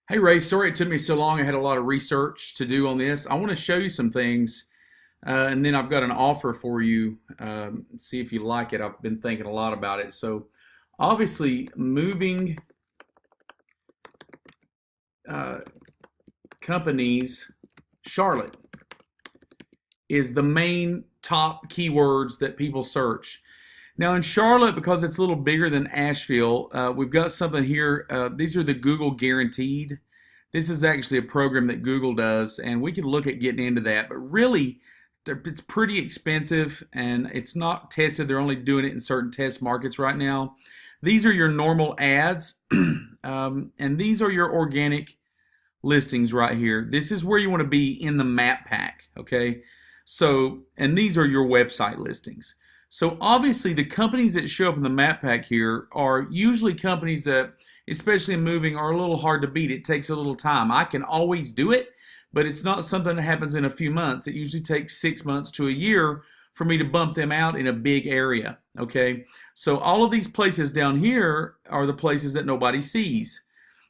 Hey Ray, sorry it took me so long. I had a lot of research to do on this. I want to show you some things, and then I've got an offer for you. See if you like it. I've been thinking a lot about it. So, obviously, moving uh, companies, Charlotte is the main top keywords that people search. Now in Charlotte, because it's a little bigger than Asheville, we've got something here. These are the Google Guaranteed. This is actually a program that Google does, and we can look at getting into that. But really, it's pretty expensive, and it's not tested. They're only doing it in certain test markets right now. These are your normal ads, and these are your organic listings right here. This is where you want to be in the map pack, okay? So, and these are your website listings. So obviously the companies that show up in the map pack here are usually companies that, especially in moving, are a little hard to beat. It takes a little time. I can always do it, but it's not something that happens in a few months. It usually takes 6 months to a year for me to bump them out in a big area, okay? So all of these places down here are the places that nobody sees.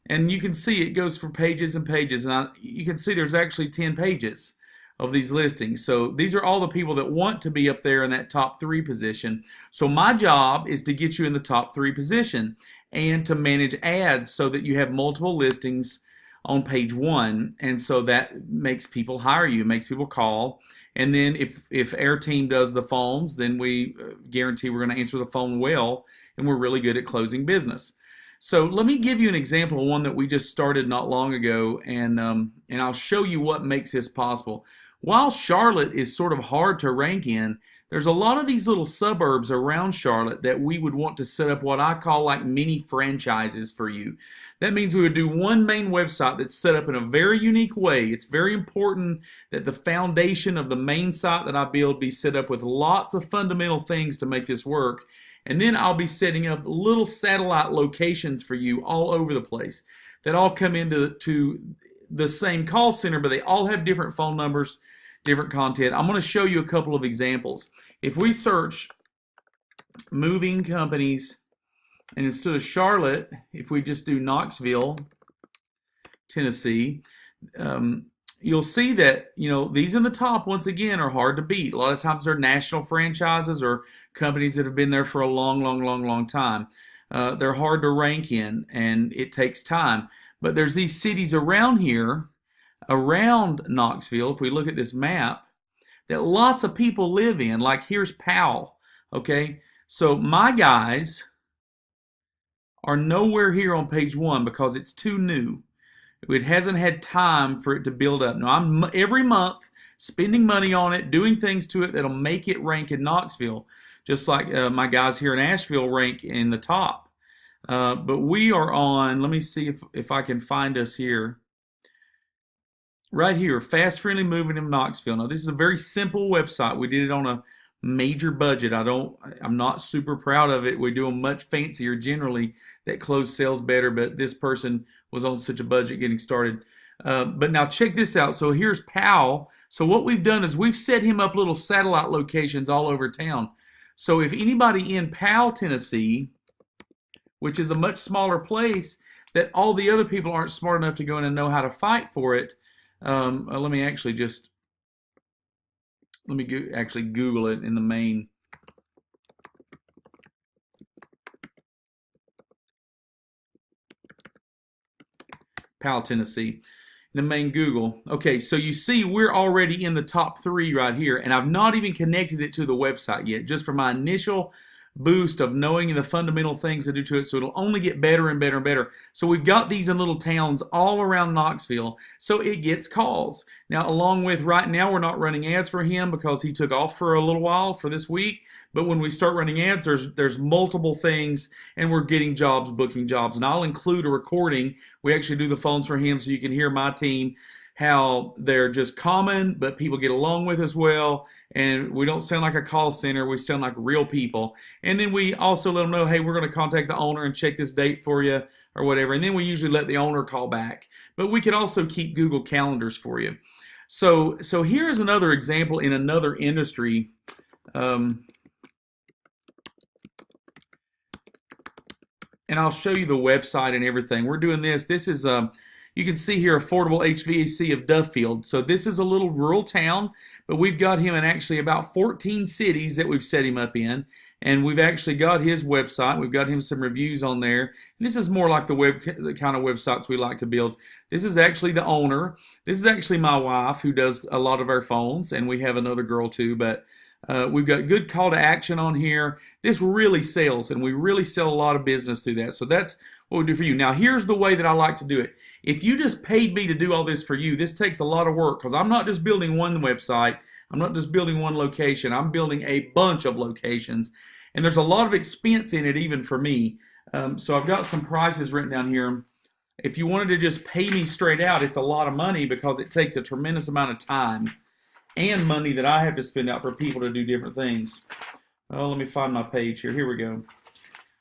And you can see it goes for pages and pages, and you can see there's actually 10 pages of these listings. So these are all the people that want to be up there in that top 3 position. So my job is to get you in the top 3 position and to manage ads so that you have multiple listings on page 1, and so that makes people hire you, makes people call. And then if our team does the phones, then we guarantee we're going to answer the phone well, and we're really good at closing business. So let me give you an example of one that we just started not long ago, and I'll show you what makes this possible. While Charlotte is sort of hard to rank in, there's a lot of these little suburbs around Charlotte that we would want to set up what I call like mini franchises for you. That means we would do one main website that's set up in a very unique way. It's very important that the foundation of the main site that I build be set up with lots of fundamental things to make this work. And then I'll be setting up little satellite locations for you all over the place that all come into the same call center, but they all have different phone numbers, different content. I'm going to show you a couple of examples. If we search moving companies, and instead of Charlotte, if we just do Knoxville, Tennessee, you'll see that, these in the top, once again, are hard to beat. A lot of times they're national franchises or companies that have been there for a long time. They're hard to rank in, and it takes time. But there's these cities around here, around Knoxville, if we look at this map, that lots of people live in. Like here's Powell, okay? So my guys are nowhere here on page 1 because it's too new. It hasn't had time for it to build up. Now, I'm every month spending money on it, doing things to it that'll make it rank in Knoxville, just like my guys here in Asheville rank in the top. But we are on, let me see if I can find us here. Right here, Fast Friendly Moving in Knoxville. Now, this is a very simple website. We did it on a major budget. I'm not super proud of it. We do them much fancier generally that close sales better, but this person was on such a budget getting started. But now check this out. So here's Powell. So what we've done is we've set him up little satellite locations all over town. So if anybody in Powell, Tennessee, which is a much smaller place that all the other people aren't smart enough to go in and know how to fight for it, let me actually Google it in the main. Powell, Tennessee, in the main Google. Okay, so you see we're already in the top 3 right here, and I've not even connected it to the website yet, just for my initial boost of knowing the fundamental things to do to it, so it'll only get better and better and better. So we've got these in little towns all around Knoxville, so it gets calls. Now, along with right now, we're not running ads for him because he took off for a little while for this week, but when we start running ads, there's multiple things, and we're getting jobs, booking jobs, and I'll include a recording. We actually do the phones for him so you can hear my team, how they're just common, but people get along with as well, and we don't sound like a call center, we sound like real people. And then we also let them know, hey, we're going to contact the owner and check this date for you or whatever, and then we usually let the owner call back. But we could also keep Google calendars for you. So here's another example in another industry. And I'll show you the website and everything. We're doing this. This is you can see here affordable HVAC of Duffield. So this is a little rural town, but we've got him in actually about 14 cities that we've set him up in. And we've actually got his website. We've got him some reviews on there. And this is more like the kind of websites we like to build. This is actually the owner. This is actually my wife who does a lot of our phones, and we have another girl too. But we've got good call to action on here. This really sells, and we really sell a lot of business through that. So that's what we do for you. Now, here's the way that I like to do it. If you just paid me to do all this for you, this takes a lot of work because I'm not just building one website. I'm not just building one location. I'm building a bunch of locations, and there's a lot of expense in it even for me. So I've got some prices written down here. If you wanted to just pay me straight out, it's a lot of money because it takes a tremendous amount of time and money that I have to spend out for people to do different things. Oh, let me find my page here. Here we go.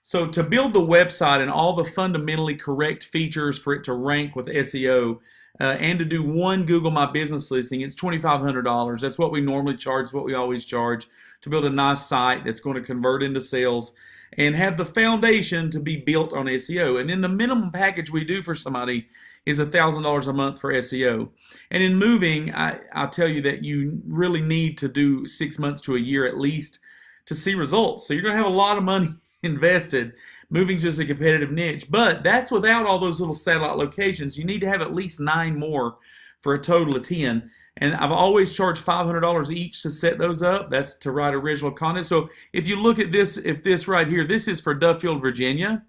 So to build the website and all the fundamentally correct features for it to rank with SEO, and to do one Google My Business listing, it's $2,500. That's what we normally charge, it's what we always charge, to build a nice site that's going to convert into sales and have the foundation to be built on SEO. And then the minimum package we do for somebody is $1,000 a month for SEO. And in moving, I'll tell you that you really need to do 6 months to a year at least to see results. So you're going to have a lot of money invested. Moving's just a competitive niche, but that's without all those little satellite locations. You need to have at least 9 more for a total of 10. And I've always charged $500 each to set those up. That's to write original content. So if you look at this, if this right here, this is for Duffield, Virginia.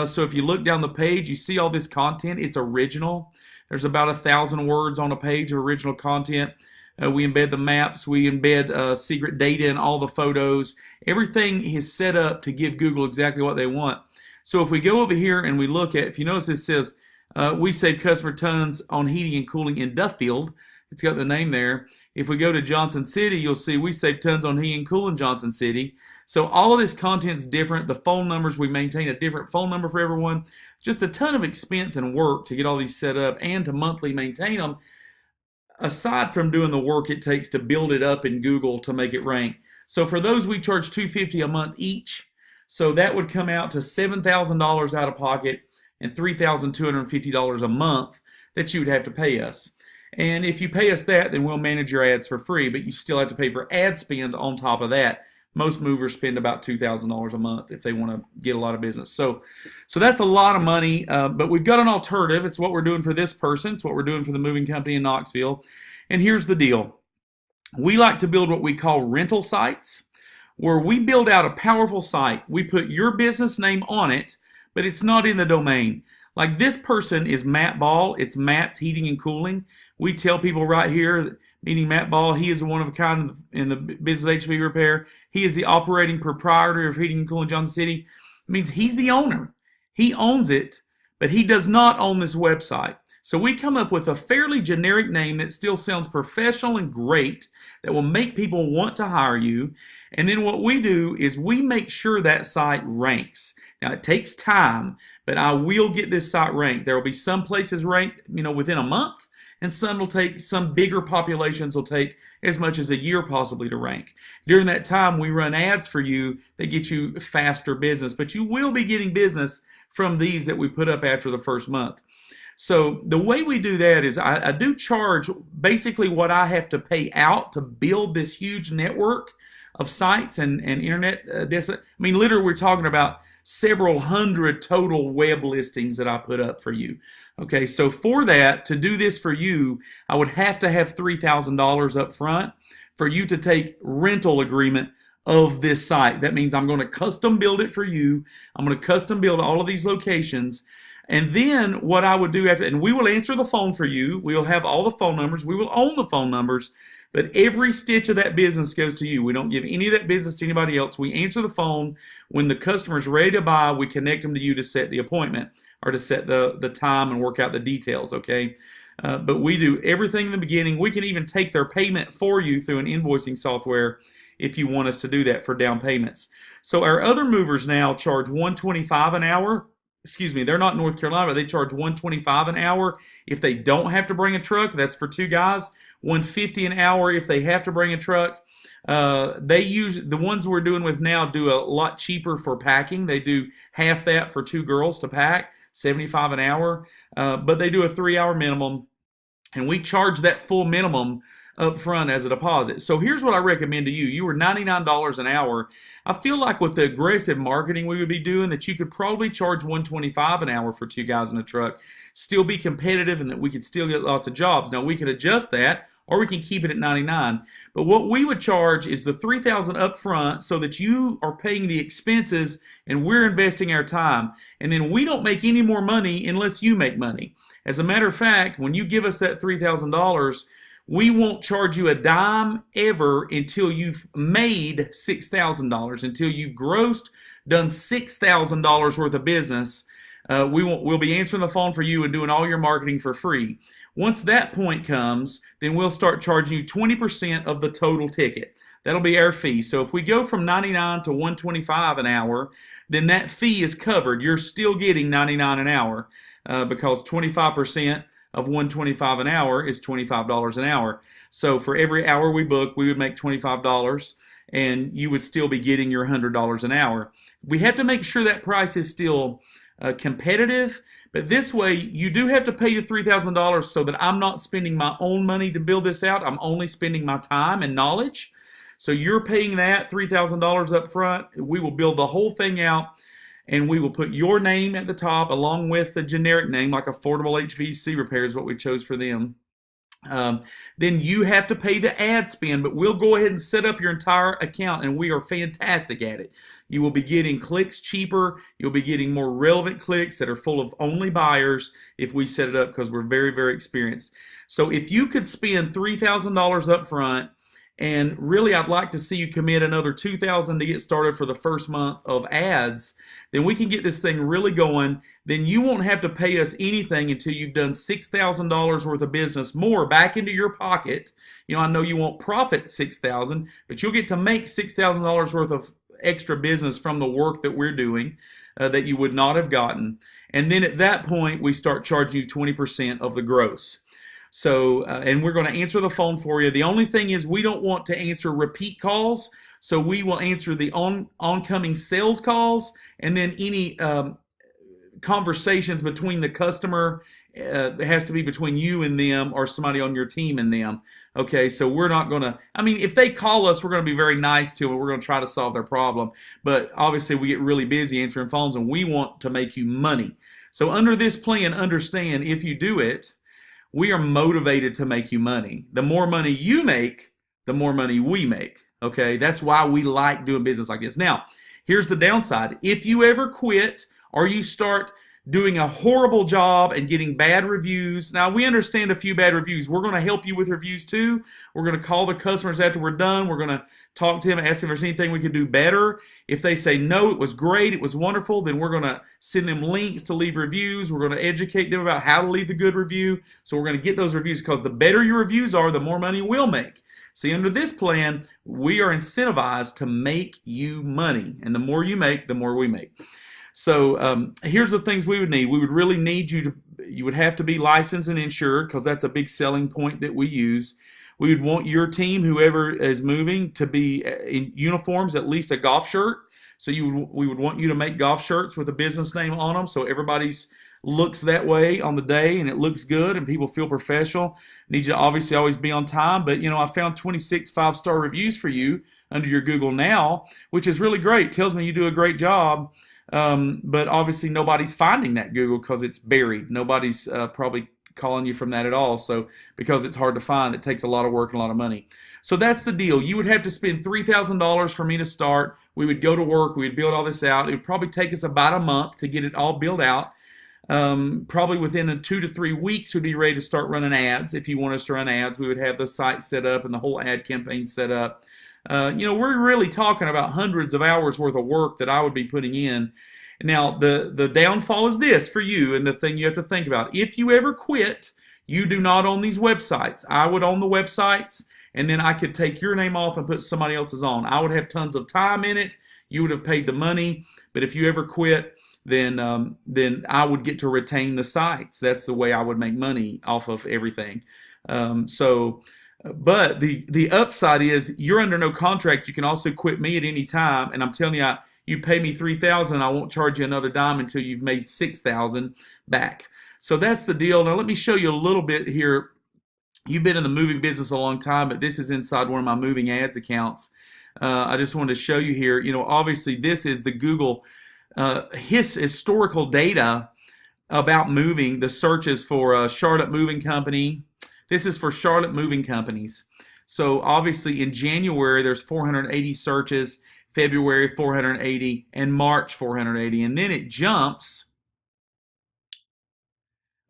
So if you look down the page, you see all this content. It's original. There's about 1,000 words on a page of original content. We embed the maps. We embed secret data in all the photos. Everything is set up to give Google exactly what they want. So if we go over here and we look at, if you notice, it says we save customer tons on heating and cooling in Duffield. It's got the name there. If we go to Johnson City, you'll see we save tons on heating and cooling Johnson City. So all of this content's different. The phone numbers, we maintain a different phone number for everyone. Just a ton of expense and work to get all these set up and to monthly maintain them, aside from doing the work it takes to build it up in Google to make it rank. So for those, we charge $250 a month each. So that would come out to $7,000 out of pocket and $3,250 a month that you would have to pay us. And if you pay us that, then we'll manage your ads for free, but you still have to pay for ad spend on top of that. Most movers spend about $2,000 a month if they want to get a lot of business. So that's a lot of money, but we've got an alternative. It's what we're doing for this person. It's what we're doing for the moving company in Knoxville. And here's the deal. We like to build what we call rental sites, where we build out a powerful site. We put your business name on it, but it's not in the domain. Like this person is Matt Ball. It's Matt's Heating and Cooling. We tell people right here, meaning Matt Ball, he is a one of a kind in the business of HV repair. He is the operating proprietor of Heating and Cooling Johnson City. It means he's the owner. He owns it, but he does not own this website. So we come up with a fairly generic name that still sounds professional and great, that will make people want to hire you. And then what we do is we make sure that site ranks. Now it takes time, but I will get this site ranked. There will be some places ranked, within a month, and some bigger populations will take as much as a year possibly to rank. During that time, we run ads for you that get you faster business, but you will be getting business from these that we put up after the first month. So the way we do that is I do charge basically what I have to pay out to build this huge network of sites and internet. Literally we're talking about several hundred total web listings that I put up for you. Okay, so for that, to do this for you, I would have to have $3,000 up front for you to take rental agreement of this site. That means I'm going to custom build it for you. I'm going to custom build all of these locations. And then what I would do after, and we will answer the phone for you. We'll have all the phone numbers. We will own the phone numbers. But every stitch of that business goes to you. We don't give any of that business to anybody else. We answer the phone. When the customer's ready to buy, we connect them to you to set the appointment or to set the time and work out the details, okay? But we do everything in the beginning. We can even take their payment for you through an invoicing software if you want us to do that for down payments. So our other movers now charge $125 an hour. Excuse me, they're not North Carolina, but they charge $125 an hour if they don't have to bring a truck. That's for 2 guys. $150 an hour if they have to bring a truck. The ones we're doing with now do a lot cheaper for packing. They do half that for 2 girls to pack. $75 an hour, but they do a 3-hour minimum, and we charge that full minimum up front as a deposit. So here's what I recommend to you. You were $99 an hour. I feel like with the aggressive marketing we would be doing, that you could probably charge $125 an hour for 2 guys in a truck, still be competitive, and that we could still get lots of jobs. Now we could adjust that, or we can keep it at $99. But what we would charge is the $3,000 up front, so that you are paying the expenses and we're investing our time. And then we don't make any more money unless you make money. As a matter of fact, when you give us that $3,000, we won't charge you a dime ever until you've made $6,000, until you've grossed, done $6,000 worth of business. We'll be answering the phone for you and doing all your marketing for free. Once that point comes, then we'll start charging you 20% of the total ticket. That'll be our fee. So if we go from $99 to $125 an hour, then that fee is covered. You're still getting $99 an hour because 25% of $125 an hour is $25 an hour. So for every hour we book, we would make $25, and you would still be getting your $100 an hour. We have to make sure that price is still competitive, but this way you do have to pay the $3,000 so that I'm not spending my own money to build this out. I'm only spending my time and knowledge. So you're paying that $3,000 up front. We will build the whole thing out, and we will put your name at the top along with the generic name, like Affordable HVAC Repair is what we chose for them. Then you have to pay the ad spend, but we'll go ahead and set up your entire account, and we are fantastic at it. You will be getting clicks cheaper. You'll be getting more relevant clicks that are full of only buyers if we set it up, because we're very, very experienced. So if you could spend $3,000 up front, and really I'd like to see you commit another $2,000 to get started for the first month of ads, then we can get this thing really going. Then you won't have to pay us anything until you've done $6,000 worth of business more back into your pocket. You know, I know you won't profit $6,000, but you'll get to make $6,000 worth of extra business from the work that we're doing that you would not have gotten. And then at that point, we start charging you 20% of the gross. So, and we're going to answer the phone for you. The only thing is, we don't want to answer repeat calls, so we will answer the oncoming sales calls, and then any conversations between the customer. It has to be between you and them, or somebody on your team and them. Okay, so we're not going to, I mean, if they call us, we're going to be very nice to them, and we're going to try to solve their problem. But obviously, we get really busy answering phones, and we want to make you money. So under this plan, understand, if you do it, we are motivated to make you money. The more money you make, the more money we make. Okay, that's why we like doing business like this. Now, here's the downside. If you ever quit, or you start doing a horrible job and getting bad reviews. Now, we understand a few bad reviews. We're going to help you with reviews too. We're going to call the customers after we're done. We're going to talk to them, ask if there's anything we could do better. If they say, no, it was great, it was wonderful, then we're going to send them links to leave reviews. We're going to educate them about how to leave a good review. So we're going to get those reviews, because the better your reviews are, the more money we'll make. See, under this plan, we are incentivized to make you money. And the more you make, the more we make. So here's the things we would need. We would really need you would have to be licensed and insured, because that's a big selling point that we use. We would want your team, whoever is moving, to be in uniforms, at least a golf shirt. So we would want you to make golf shirts with a business name on them, so everybody's looks that way on the day, and it looks good, and people feel professional. Need you to obviously always be on time, but you know, I found 26 5-star reviews for you under your Google Now, which is really great. Tells me you do a great job. But obviously nobody's finding that Google, because it's buried. Nobody's probably calling you from that at all. So because it's hard to find, it takes a lot of work and a lot of money. So that's the deal. You would have to spend $3,000 for me to start. We would go to work. We would build all this out. It would probably take us about a month to get it all built out. Probably within 2 to 3 weeks we'd be ready to start running ads. If you want us to run ads, we would have the site set up and the whole ad campaign set up. You know, we're really talking about hundreds of hours worth of work that I would be putting in. Now, the downfall is this for you, and the thing you have to think about. If you ever quit, you do not own these websites. I would own the websites, and then I could take your name off and put somebody else's on. I would have tons of time in it. You would have paid the money. But if you ever quit, then I would get to retain the sites. That's the way I would make money off of everything. But the upside is, you're under no contract. You can also quit me at any time, and I'm telling you, You pay me $3,000, I won't charge you another dime until you've made $6,000 back. So that's the deal. Now let me show you a little bit here. You've been in the moving business a long time, but this is inside one of my moving ads accounts. I just wanted to show you here. Obviously this is the Google historical data about moving, the searches for Charlotte Moving Company. This is for Charlotte Moving Companies. So obviously in January there's 480 searches, February 480, and March 480. And then it jumps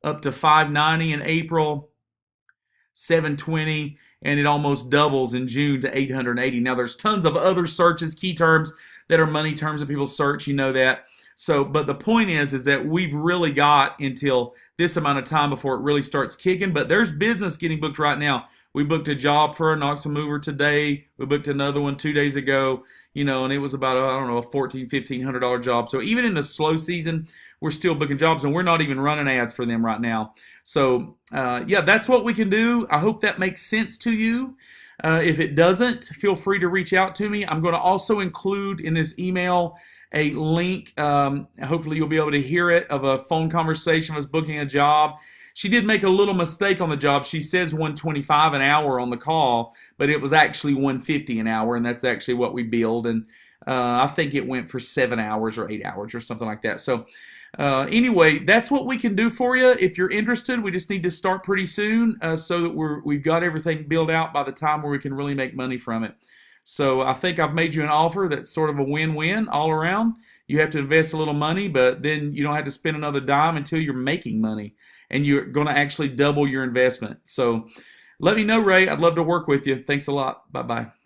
up to 590 in April, 720, and it almost doubles in June to 880. Now there's tons of other searches, key terms that are money terms that people search, you know that. So, but the point is that we've really got until this amount of time before it really starts kicking. But there's business getting booked right now. We booked a job for a Knoxville mover today. We booked another one 2 days ago, and it was about, I don't know, a $1,400, $1,500 job. So even in the slow season, we're still booking jobs, and we're not even running ads for them right now. So, yeah, that's what we can do. I hope that makes sense to you. If it doesn't, feel free to reach out to me. I'm going to also include in this email a link, hopefully you'll be able to hear it, of a phone conversation. I was booking a job. She did make a little mistake on the job. She says $125 an hour on the call, but it was actually $150 an hour, and that's actually what we billed. And I think it went for 7 hours or 8 hours or something like that. So anyway, that's what we can do for you. If you're interested, we just need to start pretty soon so that we've got everything built out by the time where we can really make money from it. So I think I've made you an offer that's sort of a win-win all around. You have to invest a little money, but then you don't have to spend another dime until you're making money, and you're going to actually double your investment. So let me know, Ray. I'd love to work with you. Thanks a lot. Bye-bye.